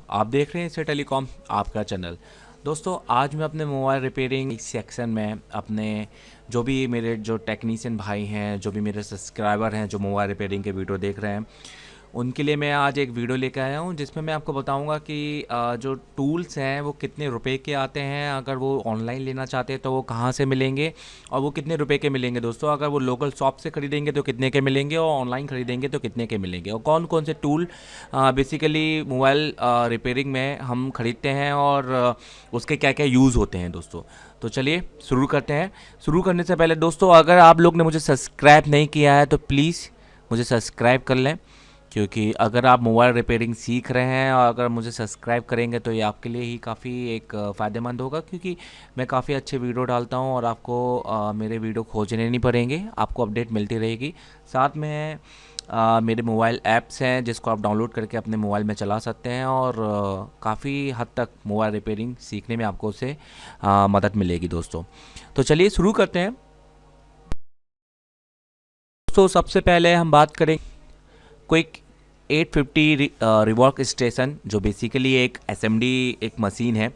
आप देख रहे हैं इसे टेलीकॉम आपका चैनल। दोस्तों आज मैं अपने मोबाइल रिपेयरिंग सेक्शन में अपने जो भी मेरे जो टेक्नीशियन भाई हैं, जो भी मेरे सब्सक्राइबर हैं, जो मोबाइल रिपेयरिंग के वीडियो देख रहे हैं, उनके लिए मैं आज एक वीडियो लेकर आया हूं जिसमें मैं आपको बताऊंगा कि जो टूल्स हैं वो कितने रुपए के आते हैं। अगर वो ऑनलाइन लेना चाहते हैं तो वो कहां से मिलेंगे और वो कितने रुपए के मिलेंगे। दोस्तों अगर वो लोकल शॉप से खरीदेंगे तो कितने के मिलेंगे और ऑनलाइन खरीदेंगे तो कितने के मिलेंगे, और कौन कौन से टूल बेसिकली मोबाइल रिपेयरिंग में हम खरीदते हैं और उसके क्या क्या यूज़ होते हैं। दोस्तों तो चलिए शुरू करते हैं। शुरू करने से पहले दोस्तों अगर आप लोग ने मुझे सब्सक्राइब नहीं किया है तो प्लीज़ मुझे सब्सक्राइब कर लें, क्योंकि अगर आप मोबाइल रिपेयरिंग सीख रहे हैं और अगर मुझे सब्सक्राइब करेंगे तो ये आपके लिए ही काफ़ी एक फ़ायदेमंद होगा, क्योंकि मैं काफ़ी अच्छे वीडियो डालता हूँ और आपको मेरे वीडियो खोजने नहीं पड़ेंगे, आपको अपडेट मिलती रहेगी। साथ में मेरे मोबाइल ऐप्स हैं जिसको आप डाउनलोड करके अपने मोबाइल में चला सकते हैं और काफ़ी हद तक मोबाइल रिपेयरिंग सीखने में आपको उससे मदद मिलेगी। दोस्तों तो चलिए शुरू करते हैं। दोस्तों सबसे पहले हम बात करें क्विक 850 रिवर्क स्टेशन, जो बेसिकली एक एसएमडी एक मशीन है।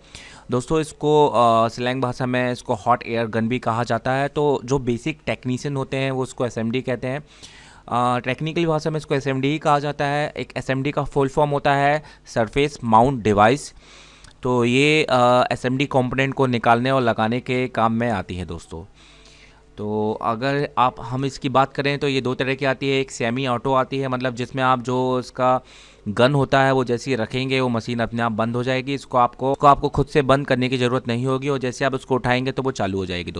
दोस्तों इसको स्लैंग भाषा में इसको हॉट एयर गन भी कहा जाता है। तो जो बेसिक टेक्नीशियन होते हैं वो उसको एसएमडी कहते हैं। टेक्निकल भाषा में इसको एसएमडी ही कहा जाता है। एक एसएमडी का फुल फॉर्म होता है सरफेस माउंट डिवाइस। तो ये एसएमडी कंपोनेंट को निकालने और लगाने के काम में आती है। दोस्तों तो अगर हम इसकी बात करें तो ये दो तरह की आती है। एक सेमी ऑटो आती है, मतलब जिसमें आप जो इसका गन होता है वो जैसे ही रखेंगे वो मशीन अपने आप बंद हो जाएगी। इसको आपको खुद से बंद करने की ज़रूरत नहीं होगी और जैसे आप उसको उठाएंगे तो वो चालू हो जाएगी।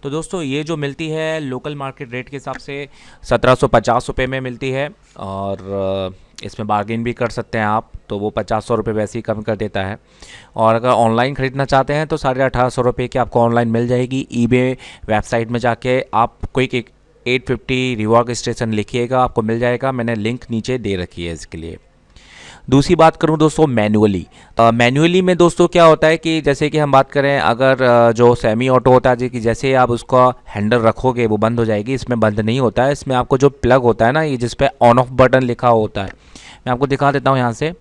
दोस्तों ये जो मिलती है लोकल मार्केट रेट के हिसाब से 1750 रुपये में मिलती है और इसमें बार्गेन भी कर सकते हैं आप, तो वो 50-100 रुपये वैसे ही कम कर देता है। और अगर ऑनलाइन ख़रीदना चाहते हैं तो 1850 रुपये की आपको ऑनलाइन मिल जाएगी। ईबे वेबसाइट में जाके आप कोई एक 850 रिवर्क स्टेशन लिखिएगा, आपको मिल जाएगा। मैंने लिंक नीचे दे रखी है इसके लिए। दूसरी बात करूं दोस्तों मैन्युअली में दोस्तों क्या होता है कि जैसे कि हम बात करें अगर जो सेमी ऑटो होता है कि जैसे आप उसका हैंडल रखोगे वो बंद हो जाएगी। इसमें बंद नहीं होता है, इसमें आपको जो प्लग होता है ना, ये जिस पे ऑन ऑफ बटन लिखा होता है, मैं आपको दिखा देता हूँ यहाँ से।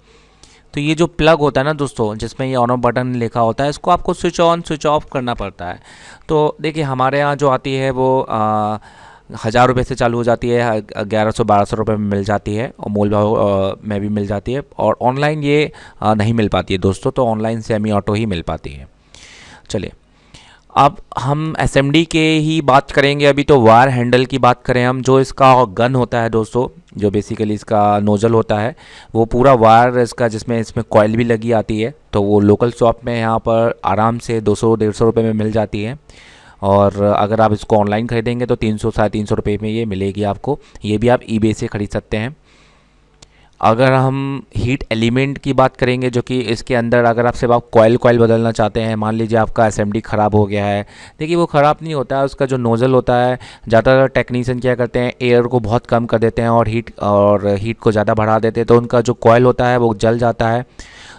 तो ये जो प्लग होता है ना दोस्तों, जिसमें ये ऑन ऑफ बटन लिखा होता है, इसको आपको स्विच ऑन स्विच ऑफ करना पड़ता है। तो देखिए हमारे यहाँ जो आती है वो 1000 रुपये से चालू हो जाती है, 1100-1200 रुपये में मिल जाती है और मोल भाव में भी मिल जाती है। और ऑनलाइन ये नहीं मिल पाती है दोस्तों, तो ऑनलाइन सेमी ऑटो ही मिल पाती है। चलिए अब हम एसएमडी के ही बात करेंगे। अभी तो वायर हैंडल की बात करें हम, जो इसका गन होता है दोस्तों, जो बेसिकली इसका नोजल होता है वो पूरा वायर इसका, जिसमें इसमें कॉइल भी लगी आती है। तो वो लोकल शॉप में यहाँ पर आराम से 200-150 रुपये में मिल जाती है। और अगर आप इसको ऑनलाइन खरीदेंगे तो 300-350 रुपये में ये मिलेगी आपको। ये भी आप ईबे से ख़रीद सकते हैं। अगर हम हीट एलिमेंट की बात करेंगे, जो कि इसके अंदर अगर आप सिर्फ आप कॉइल बदलना चाहते हैं, मान लीजिए आपका एसएमडी ख़राब हो गया है। देखिए वो ख़राब नहीं होता है, उसका जो नोज़ल होता है, ज़्यादातर टेक्नीशियन क्या करते हैं एयर को बहुत कम कर देते हैं और हीट को ज़्यादा बढ़ा देते हैं, तो उनका जो कॉइल होता है वो जल जाता है।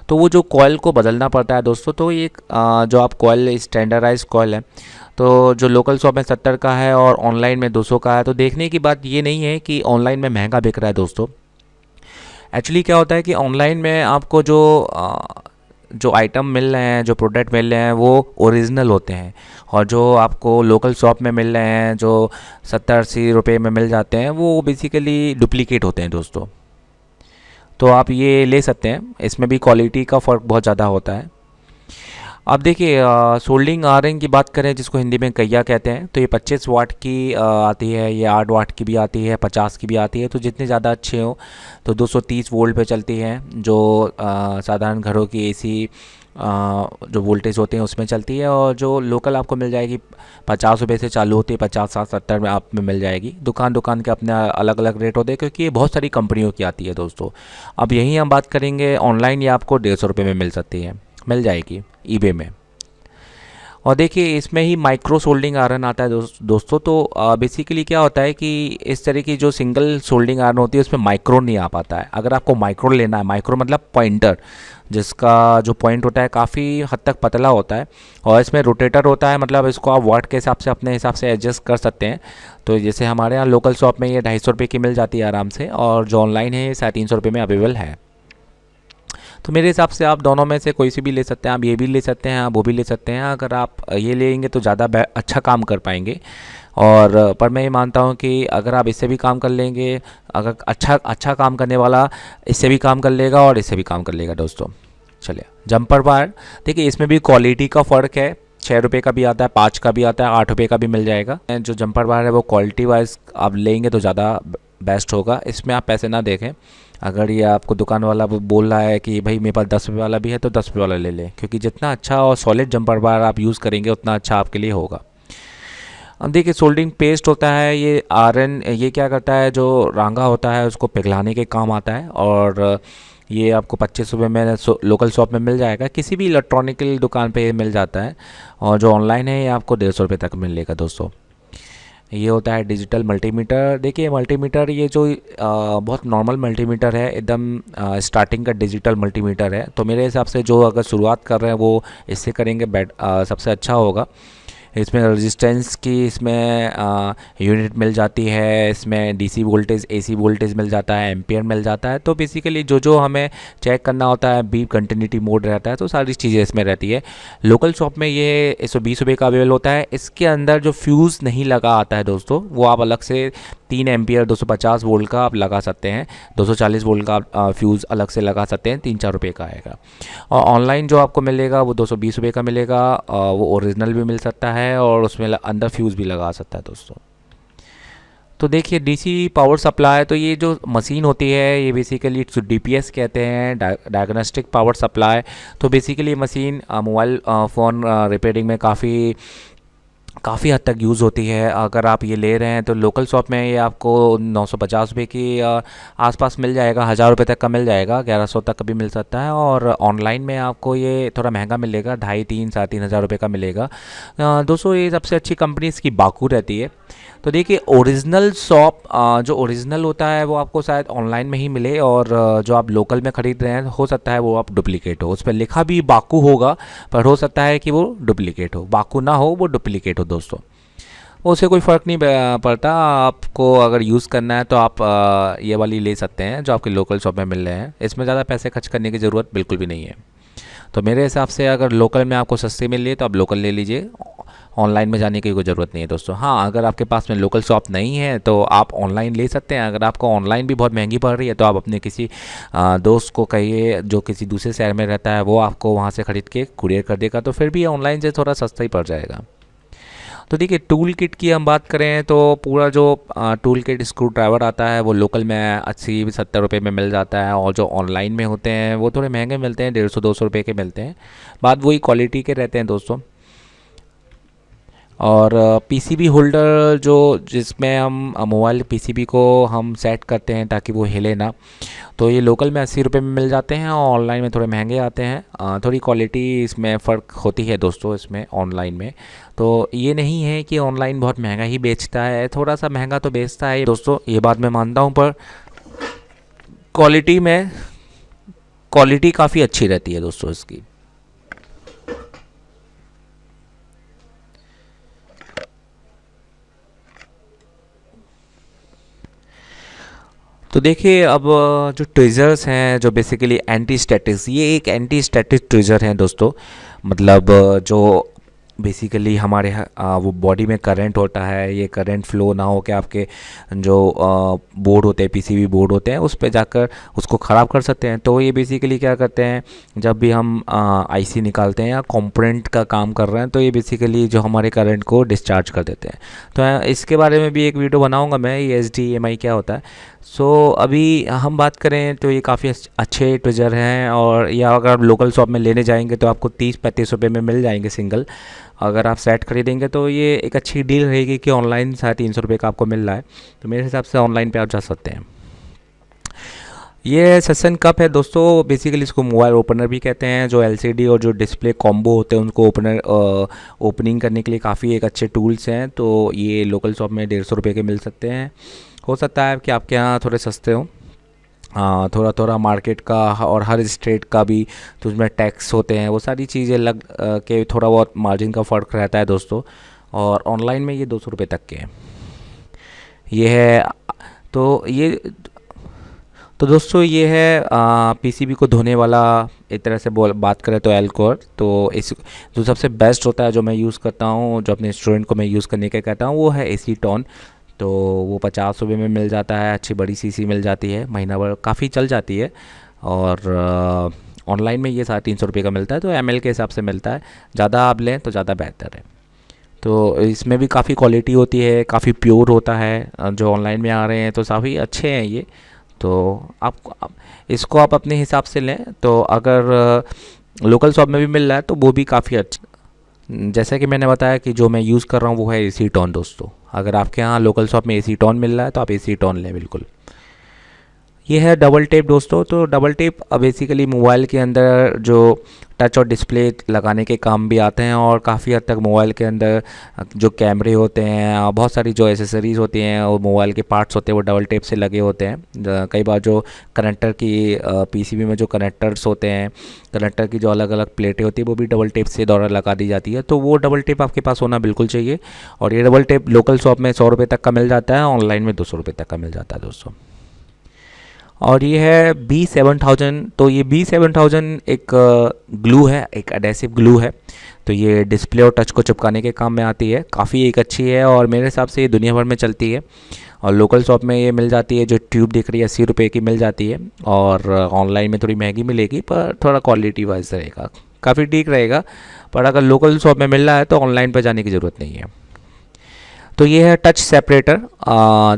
तो वो जो कॉइल को बदलना पड़ता है दोस्तों। तो ये जो आप कॉइल स्टैंडर्डाइज कॉइल है, तो जो लोकल शॉप में 70 का है और ऑनलाइन में 200 का है। तो देखने की बात ये नहीं है कि ऑनलाइन में महंगा बिक रहा है दोस्तों। एक्चुअली क्या होता है कि ऑनलाइन में आपको जो आइटम मिल रहे हैं, जो प्रोडक्ट मिल रहे हैं वो ओरिजिनल होते हैं, और जो आपको लोकल शॉप में मिल रहे हैं जो 70-80 रुपये में मिल जाते हैं वो बेसिकली डुप्लीकेट होते हैं दोस्तों। तो आप ये ले सकते हैं, इसमें भी क्वालिटी का फ़र्क बहुत ज़्यादा होता है। अब देखिए सोल्डिंग आयरन की बात करें, जिसको हिंदी में कैया कहते हैं, तो ये 25 वाट की आती है, ये 8 वाट की भी आती है, 50 की भी आती है। तो जितने ज़्यादा अच्छे हो तो 230 वोल्ट पे चलती हैं, जो साधारण घरों की एसी जो वोल्टेज होते हैं उसमें चलती है। और जो लोकल आपको मिल जाएगी 50 रुपये से चालू होती है, 50-60-70 में आप में मिल जाएगी। दुकान के अपने अलग अलग रेट होते हैं, क्योंकि ये बहुत सारी कंपनियों की आती है दोस्तों। अब यहीं हम बात करेंगे ऑनलाइन, ये आपको 150 रुपये में मिल जाएगी ईबे में। और देखिए इसमें ही माइक्रो सोल्डिंग आयरन आता है दोस्तों। तो बेसिकली क्या होता है कि इस तरह की जो सिंगल सोल्डिंग आयरन होती है उसमें माइक्रो नहीं आ पाता है। अगर आपको माइक्रो लेना है, माइक्रो मतलब पॉइंटर, जिसका जो पॉइंट होता है काफ़ी हद तक पतला होता है और इसमें रोटेटर होता है, मतलब इसको आप वाट के हिसाब से अपने हिसाब से एडजस्ट कर सकते हैं। तो जैसे हमारे यहाँ लोकल शॉप में ये 250 रुपये की मिल जाती है आराम से, और जो ऑनलाइन है ये 350 रुपये में अवेलेबल है। तो मेरे हिसाब से आप दोनों में से कोई सी भी ले सकते हैं, आप ये भी ले सकते हैं, आप वो भी ले सकते हैं। अगर आप ये लेंगे तो ज़्यादा अच्छा काम कर पाएंगे। और पर मैं ये मानता हूँ कि अगर आप इससे भी काम कर लेंगे, अगर अच्छा अच्छा काम करने वाला इससे भी काम कर लेगा और इससे भी काम कर लेगा दोस्तों। चलिए जंपर बार, देखिए इसमें भी क्वालिटी का फ़र्क है। 6 रुपये का भी आता है, 5 का भी आता है, 8 रुपये का भी मिल जाएगा। जो जंपर बार है वो क्वालिटी वाइज आप लेंगे तो ज़्यादा बेस्ट होगा। इसमें आप पैसे ना देखें। अगर ये आपको दुकान वाला बोल रहा है कि भाई मेरे पास 10 रुपये वाला भी है तो 10 रुपये वाला ले लें, क्योंकि जितना अच्छा और सॉलिड जंपर बार आप यूज़ करेंगे उतना अच्छा आपके लिए होगा। अब देखिए सोल्डरिंग पेस्ट होता है, ये आयरन, ये क्या करता है, जो रांगा होता है उसको पिघलाने के काम आता है। और ये आपको 25 रुपये में लोकल शॉप में मिल जाएगा, किसी भी इलेक्ट्रॉनिकल दुकान पे ये मिल जाता है। और जो ऑनलाइन है ये आपको 150 रुपये तक मिलेगा दोस्तों। ये होता है डिजिटल मल्टीमीटर। देखिए मल्टीमीटर ये जो बहुत नॉर्मल मल्टीमीटर है, एकदम स्टार्टिंग का डिजिटल मल्टीमीटर है। तो मेरे हिसाब से जो अगर शुरुआत कर रहे हैं वो इससे करेंगे सबसे अच्छा होगा। इसमें रेजिस्टेंस की इसमें यूनिट मिल जाती है, इसमें डीसी वोल्टेज, एसी वोल्टेज मिल जाता है, एम्पियर मिल जाता है। तो बेसिकली जो जो हमें चेक करना होता है, बीप कंटिन्यूटी मोड रहता है, तो सारी चीज़ें इसमें रहती है। लोकल शॉप में ये 120 रुपये का अवेलेबल होता है। इसके अंदर जो फ्यूज़ नहीं लगा आता है दोस्तों, वो आप अलग से 3 एम्पियर 250 वोल्ट का आप लगा सकते हैं, 240 वोल्ट का आप फ्यूज़ अलग से लगा सकते हैं, 3-4 रुपये का आएगा। और ऑनलाइन जो आपको मिलेगा वो 220 रुपये का मिलेगा। वो ओरिजिनल भी मिल सकता है और उसमें अंदर फ्यूज़ भी लगा सकता है दोस्तों। तो देखिए डीसी पावर सप्लाई, तो ये जो मशीन होती है ये बेसिकली डीपीएस कहते हैं, डायग्नोस्टिक पावर सप्लाई। तो basically machine mobile phone repairing में काफ़ी हद तक यूज़ होती है। अगर आप ये ले रहे हैं तो लोकल शॉप में ये आपको 950 रुपये की आसपास मिल जाएगा, 1000 रुपये तक का मिल जाएगा, 1100 तक का भी मिल सकता है। और ऑनलाइन में आपको ये थोड़ा महंगा मिलेगा, 2500-3,500 रुपये का मिलेगा। दोस्तों ये सबसे अच्छी कंपनी इसकी बाकू रहती है। तो देखिए ओरिजिनल शॉप, जो ओरिजिनल होता है वो आपको शायद ऑनलाइन में ही मिले, और जो आप लोकल में ख़रीद रहे हैं हो सकता है वो आप डुप्लीकेट हो। उस पर लिखा भी बाकू होगा, पर हो सकता है कि वो डुप्लीकेट हो, बाकू ना हो वो डुप्लीकेट हो दोस्तों। उससे कोई फ़र्क नहीं पड़ता। आपको अगर यूज़ करना है तो आप ये वाली ले सकते हैं जो आपके लोकल शॉप में मिल रहे हैं। इसमें ज़्यादा पैसे खर्च करने की ज़रूरत बिल्कुल भी नहीं है। तो मेरे हिसाब से अगर लोकल में आपको सस्ती मिल रही है तो आप लोकल ले लीजिए, ऑनलाइन में जाने की कोई ज़रूरत नहीं है दोस्तों। हाँ, अगर आपके पास में लोकल शॉप नहीं है तो आप ऑनलाइन ले सकते हैं। अगर आपको ऑनलाइन भी बहुत महंगी पड़ रही है तो आप अपने किसी दोस्त को कहिए जो किसी दूसरे शहर में रहता है, वो आपको वहाँ से ख़रीद के कुरियर कर देगा, तो फिर भी ऑनलाइन से थोड़ा सस्ता ही पड़ जाएगा। तो देखिए टूल किट की हम बात करें तो पूरा जो टूल किट स्क्रू ड्राइवर आता है वो लोकल में 80-70 रुपये में मिल जाता है, और जो ऑनलाइन में होते हैं वो थोड़े महंगे मिलते हैं, 150-200 रुपये के मिलते हैं। बात वही क्वालिटी के रहते हैं दोस्तों। और पीसीबी होल्डर, जो जिसमें हम मोबाइल पीसीबी को हम सेट करते हैं ताकि वो हिले ना, तो ये लोकल में 80 रुपये में मिल जाते हैं और ऑनलाइन में थोड़े महंगे आते हैं। थोड़ी क्वालिटी इसमें फ़र्क होती है दोस्तों इसमें ऑनलाइन में। तो ये नहीं है कि ऑनलाइन बहुत महंगा ही बेचता है, थोड़ा सा महंगा तो बेचता है दोस्तों, ये बात मैं मानता हूँ, पर क्वालिटी काफ़ी अच्छी रहती है दोस्तों इसकी। तो देखिए अब जो ट्विज़र्स हैं, जो बेसिकली एंटी स्टैटिक्स, ये एक एंटी स्टैटिक ट्विज़र हैं दोस्तों। मतलब जो बेसिकली हमारे वो बॉडी में करंट होता है, ये करंट फ्लो ना हो के आपके जो बोर्ड होते हैं, पीसीबी बोर्ड होते हैं, उस पे जाकर उसको ख़राब कर सकते हैं। तो ये बेसिकली क्या करते हैं, जब भी हम आईसी निकालते हैं या कंपोनेंट का काम कर रहे हैं, तो ये बेसिकली जो हमारे करंट को डिस्चार्ज कर देते हैं। तो इसके बारे में भी एक वीडियो बनाऊंगा मैं, ये एचडीएमआई क्या होता है। अभी हम बात करें तो ये काफ़ी अच्छे ट्विज़र हैं, और या अगर आप लोकल शॉप में लेने जाएंगे तो आपको 30-35 रुपये में मिल जाएंगे सिंगल। अगर आप सेट खरीदेंगे तो ये एक अच्छी डील रहेगी कि ऑनलाइन 350 रुपये का आपको मिल रहा है। तो मेरे हिसाब से ऑनलाइन पे आप जा सकते हैं। ये सेशन कप है दोस्तों, बेसिकली इसको मोबाइल ओपनर भी कहते हैं। जो एलसीडी और जो डिस्प्ले कॉम्बो होते हैं उनको ओपनिंग करने के लिए काफ़ी एक अच्छे टूल्स हैं। तो ये लोकल शॉप में 150 रुपये के मिल सकते हैं। हो सकता है कि आपके यहाँ थोड़े सस्ते हों, थोड़ा थोड़ा मार्केट का और हर स्टेट का भी तो उसमें टैक्स होते हैं, वो सारी चीज़ें लग के थोड़ा बहुत मार्जिन का फ़र्क रहता है दोस्तों। और ऑनलाइन में ये 200 रुपये तक के हैं। ये है तो तो दोस्तों ये है पीसीबी को धोने वाला, एक तरह से बात करें तो एल्कोर। तो इस जो सबसे बेस्ट होता है जो मैं यूज़ करता हूँ, जो अपने स्टूडेंट को मैं यूज़ करने का कहता हूँ, वो है एसीटोन। तो वो 50 रुपये में मिल जाता है, अच्छी बड़ी सीसी मिल जाती है, महीना भर काफ़ी चल जाती है। और ऑनलाइन में ये 350 रुपये का मिलता है, तो एमएल के हिसाब से मिलता है। ज़्यादा आप लें तो ज़्यादा बेहतर है। तो इसमें भी काफ़ी क्वालिटी होती है, काफ़ी प्योर होता है। जो ऑनलाइन में आ रहे हैं तो काफ़ी अच्छे हैं ये। तो इसको आप अपने हिसाब से लें। तो अगर लोकल शॉप में भी मिल रहा है तो वो भी काफ़ी अच्छा। जैसा कि मैंने बताया कि जो मैं यूज़ कर रहा हूँ वो है एसीटोन दोस्तों। अगर आपके यहाँ लोकल शॉप में एसीटोन मिल रहा है तो आप एसीटोन लें बिल्कुल। ये है डबल टेप दोस्तों। तो डबल टेप बेसिकली मोबाइल के अंदर जो टच और डिस्प्ले लगाने के काम भी आते हैं, और काफ़ी हद तक मोबाइल के अंदर जो कैमरे होते हैं, बहुत सारी जो एसेसरीज़ होती हैं और मोबाइल के पार्ट्स होते हैं वो डबल टेप से लगे होते हैं। कई बार जो कनेक्टर की पीसीबी में जो कनेक्टर्स होते हैं, कनेक्टर की जो अलग अलग प्लेटें होती है वो भी डबल टेप से द्वारा लगा दी जाती है। तो वो डबल टेप आपके पास होना बिल्कुल चाहिए। और ये डबल टेप लोकल शॉप में 100 रुपये तक का मिल जाता है, ऑनलाइन में 200 रुपये तक का मिल जाता है दोस्तों। और ये है B7000। तो ये B7000 एक ग्लू है, एक एडेसिव ग्लू है। तो ये डिस्प्ले और टच को चिपकाने के काम में आती है, काफ़ी एक अच्छी है और मेरे हिसाब से ये दुनिया भर में चलती है। और लोकल शॉप में ये मिल जाती है, जो ट्यूब दिख रही है 80 रुपये की मिल जाती है। और ऑनलाइन में थोड़ी महंगी मिलेगी, पर थोड़ा क्वालिटी वाइज रहेगा, काफ़ी ठीक रहेगा। पर अगर लोकल शॉप में मिल रहा है तो ऑनलाइन पर जाने की ज़रूरत नहीं है। तो ये है टच सेपरेटर।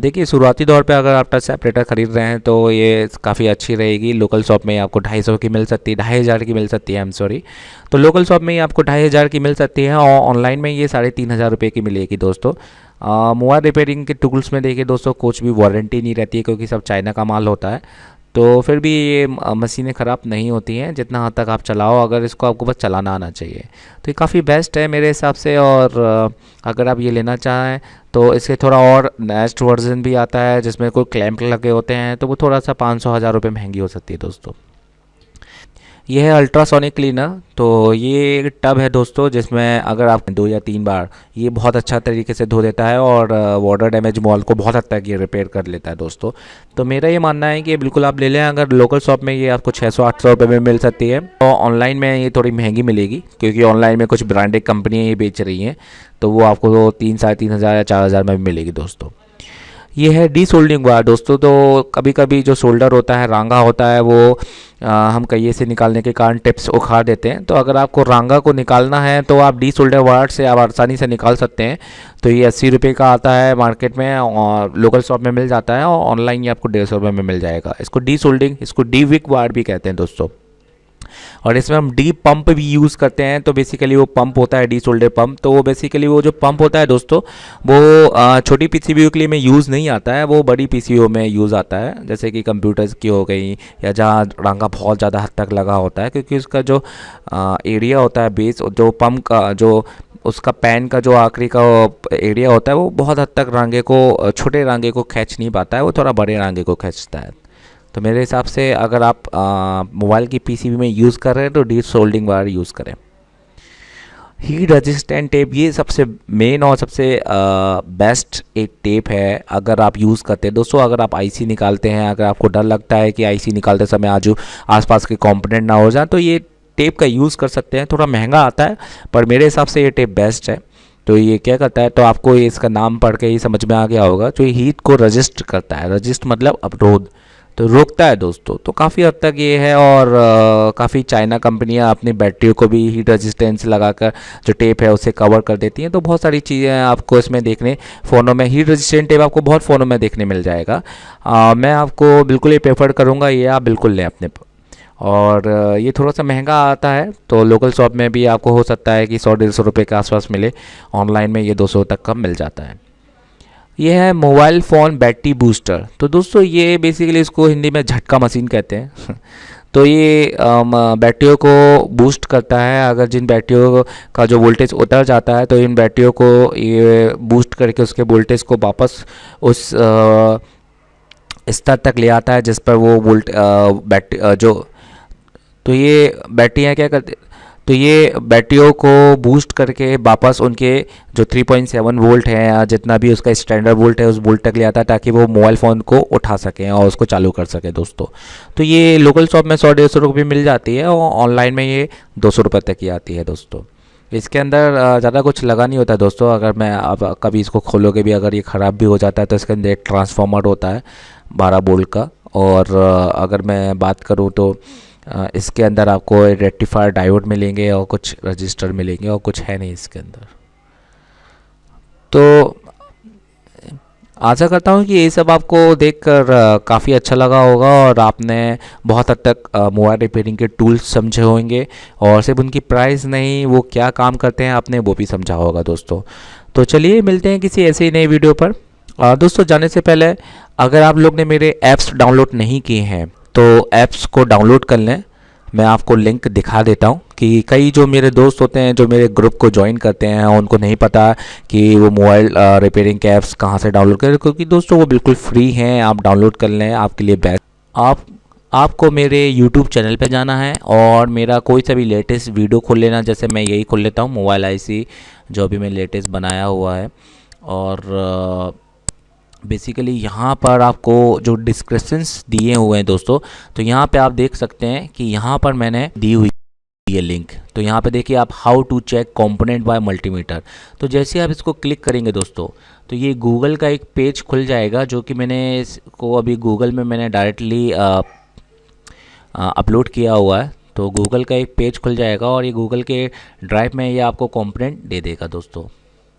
देखिए शुरुआती दौर पे अगर आप टच सेपरेटर ख़रीद रहे हैं तो ये काफ़ी अच्छी रहेगी। लोकल शॉप में आपको 250 की मिल सकती है, 2500 की मिल सकती है, आई एम सॉरी। तो लोकल शॉप में ये आपको 2500 की मिल सकती है, और ऑनलाइन में ये 3500 रुपये की मिलेगी दोस्तों। मोबाइल रिपेयरिंग के टूल्स में देखिए दोस्तों, कुछ भी वारंटी नहीं रहती है क्योंकि सब चाइना का माल होता है। तो फिर भी ये मशीनें ख़राब नहीं होती हैं जितना हद तक आप चलाओ, अगर इसको आपको बस चलाना आना चाहिए। तो ये काफ़ी बेस्ट है मेरे हिसाब से। और अगर आप ये लेना चाहें तो इसके थोड़ा और नेक्स्ट वर्जन भी आता है जिसमें कोई क्लैंप लगे होते हैं, तो वो थोड़ा सा 500-1000 रुपये महंगी हो सकती है दोस्तों। ये है अल्ट्रासोनिक क्लीनर। तो ये एक टब है दोस्तों, जिसमें अगर आप 2 या 3 बार, ये बहुत अच्छा तरीके से धो देता है और वाटर डैमेज मॉल को बहुत हद तक ये रिपेयर कर लेता है दोस्तों। तो मेरा ये मानना है कि बिल्कुल आप ले लें। अगर लोकल शॉप में ये आपको 600-800 रुपये में मिल सकती है, और ऑनलाइन में ये थोड़ी महंगी मिलेगी क्योंकि ऑनलाइन में कुछ ब्रांडेड कंपनियाँ ये बेच रही हैं। तो वो आपको 3-3,500 या 4,000 में भी मिलेगी दोस्तों। ये है डी सोल्डिंग वायर दोस्तों। तो कभी कभी जो शोल्डर होता है, रांगा होता है, वो हम कहिए से निकालने के कारण टिप्स उखाड़ देते हैं। तो अगर आपको रांगा को निकालना है तो आप डी सोल्डर वायर से आप आसानी से निकाल सकते हैं। तो ये 80 रुपये का आता है मार्केट में, और लोकल शॉप में मिल जाता है, और ऑनलाइन ये आपको 150 रुपये में मिल जाएगा। इसको डी सोल्डिंग, इसको डी विक वायर भी कहते हैं दोस्तों। और इसमें हम डी पंप भी यूज़ करते हैं। तो बेसिकली वो पंप होता है डी सोल्डर पंप। तो वो बेसिकली वो जो पंप होता है दोस्तों, वो छोटी पीसीबी के लिए में यूज़ नहीं आता है, वो बड़ी पीसीबी में यूज़ आता है, जैसे कि कंप्यूटर्स की हो गई, या जहाँ रांगा बहुत ज़्यादा हद तक लगा होता है, क्योंकि उसका जो एरिया होता है बेस, जो पंप का जो उसका पैन का जो आखिरी का एरिया होता है, वो बहुत हद तक रांगे को, छोटे रांगे को खींच नहीं पाता है, वो थोड़ा बड़े रांगे को खींचता है। तो मेरे हिसाब से अगर आप मोबाइल की पीसीबी में यूज़ कर रहे हैं तो डी सोल्डिंग वायर यूज़ करें। हीट रेजिस्टेंट टेप, ये सबसे मेन और सबसे बेस्ट एक टेप है अगर आप यूज़ करते हैं दोस्तों। अगर आप आईसी निकालते हैं, अगर आपको डर लगता है कि आईसी निकालते समय आसपास के कंपोनेंट ना हो जाए, तो ये टेप का यूज़ कर सकते हैं। थोड़ा महंगा आता है, पर मेरे हिसाब से ये टेप बेस्ट है। तो ये क्या करता है, तो आपको इसका नाम पढ़ के ही समझ में आ गया होगा, जो हीट को रजिस्ट करता है। रजिस्ट मतलब अवरोध, तो रोकता है दोस्तों। तो काफ़ी हद तक ये है। और काफ़ी चाइना कंपनियां अपनी बैटरियों को भी हीट रेजिस्टेंस लगाकर जो टेप है उसे कवर कर देती हैं। तो बहुत सारी चीज़ें आपको इसमें देखने, फ़ोनों में हीट रेजिस्टेंट टेप आपको बहुत फ़ोनों में देखने मिल जाएगा। मैं आपको बिल्कुल ये प्रेफर करूँगा, ये आप बिल्कुल लें अपने। और ये थोड़ा सा महंगा आता है, तो लोकल शॉप में भी आपको हो सकता है कि 100-150 रुपये के आसपास मिले, ऑनलाइन में ये 200 तक का मिल जाता है। ये है मोबाइल फ़ोन बैटरी बूस्टर। तो दोस्तों ये बेसिकली इसको हिंदी में झटका मशीन कहते हैं। तो ये बैटरियों को बूस्ट करता है। अगर जिन बैटरियों का जो वोल्टेज उतर जाता है, तो इन बैटरियों को ये बूस्ट करके उसके वोल्टेज को वापस उस स्तर तक ले आता है जिस पर वो बैटरी जो, तो ये बैटरियाँ क्या करते, तो ये बैटरियों को बूस्ट करके वापस उनके जो 3.7 वोल्ट है या जितना भी उसका स्टैंडर्ड वोल्ट है उस वोल्ट तक ले आता है, ताकि वो मोबाइल फ़ोन को उठा सकें और उसको चालू कर सकें दोस्तों। तो ये लोकल शॉप में 100-150 रुपये मिल जाती है और ऑनलाइन में ये 200 रुपये तक की आती है दोस्तों। इसके अंदर ज़्यादा कुछ लगा नहीं होता दोस्तों। अगर मैं अब कभी इसको खोलोगे भी, अगर ये ख़राब भी हो जाता है तो इसके अंदर एक ट्रांसफार्मर होता है 12 वोल्ट का। और अगर मैं बात करूँ तो इसके अंदर आपको रेक्टिफायर डायोड मिलेंगे और कुछ रजिस्टर मिलेंगे और कुछ है नहीं इसके अंदर। तो आशा करता हूँ कि ये सब आपको देखकर काफ़ी अच्छा लगा होगा और आपने बहुत हद तक मोबाइल रिपेयरिंग के टूल्स समझे होंगे और सिर्फ उनकी प्राइस नहीं, वो क्या काम करते हैं आपने वो भी समझा होगा दोस्तों। तो चलिए मिलते हैं किसी ऐसे ही नई वीडियो पर। दोस्तों जाने से पहले, अगर आप लोग ने मेरे ऐप्स डाउनलोड नहीं किए हैं तो ऐप्स को डाउनलोड कर लें। मैं आपको लिंक दिखा देता हूँ कि कई जो मेरे दोस्त होते हैं जो मेरे ग्रुप को ज्वाइन करते हैं उनको नहीं पता कि वो मोबाइल रिपेयरिंग के ऐप्स कहाँ से डाउनलोड करें, क्योंकि दोस्तों वो बिल्कुल फ्री हैं, आप डाउनलोड कर लें, आपके लिए बेस्ट। आपको मेरे यूट्यूब चैनल पे जाना है और मेरा कोई सा भी लेटेस्ट वीडियो खोल लेना। जैसे मैं यही खोल लेता हूँ, मोबाइल आईसी जो भी मैं लेटेस्ट बनाया हुआ है। और बेसिकली यहाँ पर आपको जो डिस्क्रिप्शंस दिए हुए हैं दोस्तों, तो यहाँ पे आप देख सकते हैं कि यहाँ पर मैंने दी हुई है लिंक। तो यहाँ पे देखिए आप, how to check component by multimeter. तो जैसे आप इसको क्लिक करेंगे दोस्तों, तो ये गूगल का एक पेज खुल जाएगा, जो कि मैंने इसको अभी गूगल में मैंने डायरेक्टली अपलोड किया हुआ है। तो गूगल का एक पेज खुल जाएगा और ये गूगल के ड्राइव में ये आपको कंपोनेंट दे देगा दोस्तों।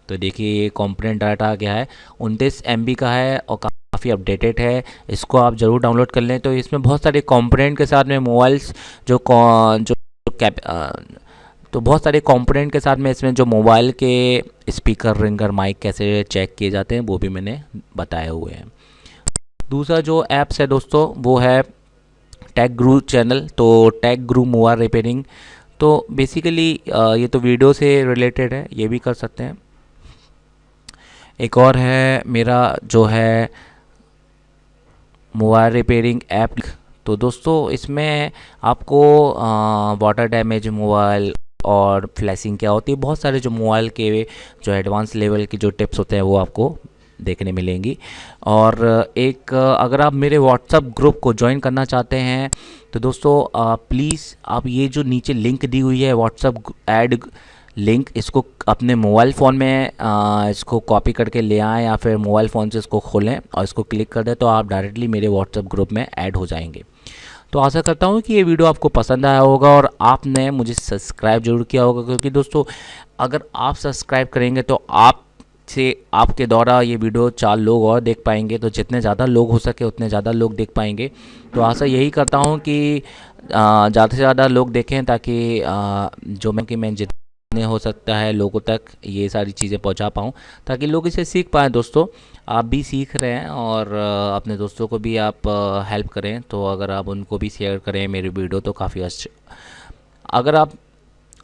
तो देखिए ये कंपोनेंट डाटा आ गया है, 29 MB का है और काफ़ी अपडेटेड है। इसको आप ज़रूर डाउनलोड कर लें। तो इसमें बहुत सारे कंपोनेंट के साथ में मोबाइल्स जो कैप तो बहुत सारे कंपोनेंट के साथ में इसमें जो मोबाइल के स्पीकर, रिंगर, माइक कैसे चेक किए जाते हैं वो भी मैंने बताए हुए हैं। दूसरा जो ऐप्स है दोस्तों वो है टेक गुरु चैनल। तो टेक गुरु मोबाइल रिपेयरिंग, तो बेसिकली ये तो वीडियो से रिलेटेड है, ये भी कर सकते हैं। एक और है मेरा जो है मोबाइल रिपेयरिंग ऐप। तो दोस्तों इसमें आपको वाटर डैमेज मोबाइल और फ्लैशिंग क्या होती है, बहुत सारे जो मोबाइल के जो एडवांस लेवल की जो टिप्स होते हैं वो आपको देखने मिलेंगी। और एक अगर आप मेरे व्हाट्सएप ग्रुप को ज्वाइन करना चाहते हैं तो दोस्तों प्लीज़ आप ये जो नीचे लिंक दी हुई है व्हाट्सएप ऐड लिंक, इसको अपने मोबाइल फ़ोन में इसको कॉपी करके ले आएँ या फिर मोबाइल फ़ोन से इसको खोलें और इसको क्लिक कर दें तो आप डायरेक्टली मेरे व्हाट्सएप ग्रुप में ऐड हो जाएंगे। तो आशा करता हूँ कि ये वीडियो आपको पसंद आया होगा और आपने मुझे सब्सक्राइब जरूर किया होगा, क्योंकि दोस्तों अगर आप सब्सक्राइब करेंगे तो आपके द्वारा ये वीडियो 4 लोग और देख पाएंगे। तो जितने ज़्यादा लोग हो सके उतने ज़्यादा लोग देख पाएंगे। तो आशा यही करता हूँ कि ज़्यादा से ज़्यादा लोग देखें, ताकि मैं जितने हो सकता है लोगों तक ये सारी चीज़ें पहुंचा पाऊँ, ताकि लोग इसे सीख पाएँ। दोस्तों आप भी सीख रहे हैं और अपने दोस्तों को भी आप हेल्प करें। तो अगर आप उनको भी शेयर करें मेरी वीडियो तो काफ़ी अच्छा।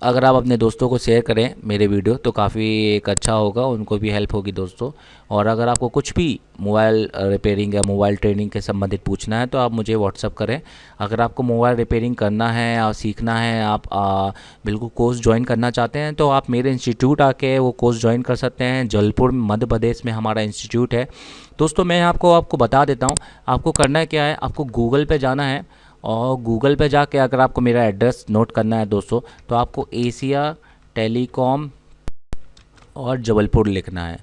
अगर आप अपने दोस्तों को शेयर करें मेरे वीडियो तो काफ़ी एक अच्छा होगा, उनको भी हेल्प होगी दोस्तों। और अगर आपको कुछ भी मोबाइल रिपेयरिंग या मोबाइल ट्रेनिंग के संबंधित पूछना है तो आप मुझे व्हाट्सअप करें। अगर आपको मोबाइल रिपेयरिंग करना है और सीखना है, आप बिल्कुल कोर्स ज्वाइन करना चाहते हैं तो आप मेरे इंस्टीट्यूट आके वो कोर्स ज्वाइन कर सकते हैं। जबलपुर मध्य प्रदेश में हमारा इंस्टीट्यूट है दोस्तों। मैं आपको बता देता हूँ, आपको करना क्या है, आपको गूगल पे जाना है और गूगल पे जाके अगर आपको मेरा एड्रेस नोट करना है दोस्तों, तो आपको एशिया टेलीकॉम और जबलपुर लिखना है।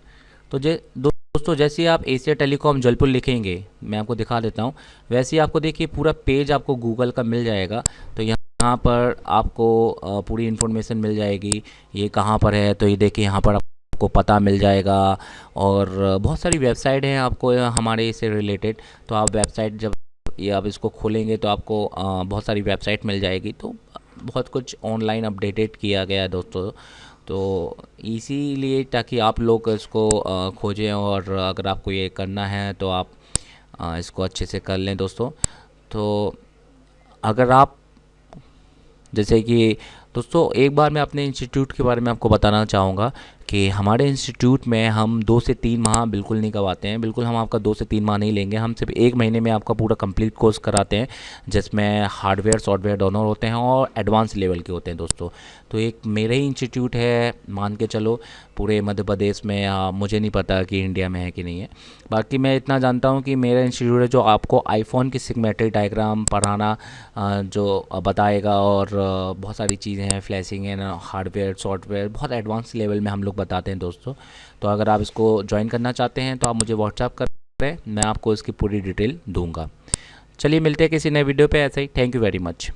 तो दोस्तों जैसे ही आप एशिया टेलीकॉम जबलपुर लिखेंगे, मैं आपको दिखा देता हूँ, वैसे ही आपको देखिए पूरा पेज आपको गूगल का मिल जाएगा। तो यहाँ पर आपको पूरी इन्फॉर्मेशन मिल जाएगी, ये कहाँ पर है। तो ये देखिए यहाँ पर आपको पता मिल जाएगा और बहुत सारी वेबसाइट हैं आपको हमारे इससे रिलेटेड। तो आप वेबसाइट जब ये आप इसको खोलेंगे तो आपको बहुत सारी वेबसाइट मिल जाएगी। तो बहुत कुछ ऑनलाइन अपडेटेड किया गया है दोस्तों। तो इसीलिए ताकि आप लोग इसको खोजें और अगर आपको ये करना है तो आप इसको अच्छे से कर लें दोस्तों। तो अगर आप जैसे कि दोस्तों एक बार मैं अपने इंस्टीट्यूट के बारे में आपको बताना चाहूँगा कि हमारे इंस्टीट्यूट में हम 2 से 3 माह बिल्कुल नहीं करवाते हैं। बिल्कुल हम आपका 2 से 3 माह नहीं लेंगे, हम सिर्फ 1 महीने में आपका पूरा कंप्लीट कोर्स कराते हैं, जिसमें हार्डवेयर सॉफ्टवेयर दोनों होते हैं और एडवांस लेवल के होते हैं दोस्तों। तो एक मेरे ही इंस्टीट्यूट है, मान के चलो पूरे मध्य प्रदेश में, या मुझे नहीं पता कि इंडिया में है कि नहीं है। बाकी मैं इतना जानता हूँ कि मेरा इंस्टीट्यूट है जो आपको आईफोन की सिग्मेट्रिक डायग्राम पढ़ाना जो बताएगा, और बहुत सारी चीज़ें हैं, फ्लैशिंग है ना, हार्डवेयर सॉफ्टवेयर बहुत एडवांस लेवल में हम लोग बताते हैं दोस्तों। तो अगर आप इसको ज्वाइन करना चाहते हैं तो आप मुझे व्हाट्सएप करें, मैं आपको इसकी पूरी डिटेल दूंगा। चलिए मिलते हैं किसी नए वीडियो पे ऐसे ही। Thank you very much.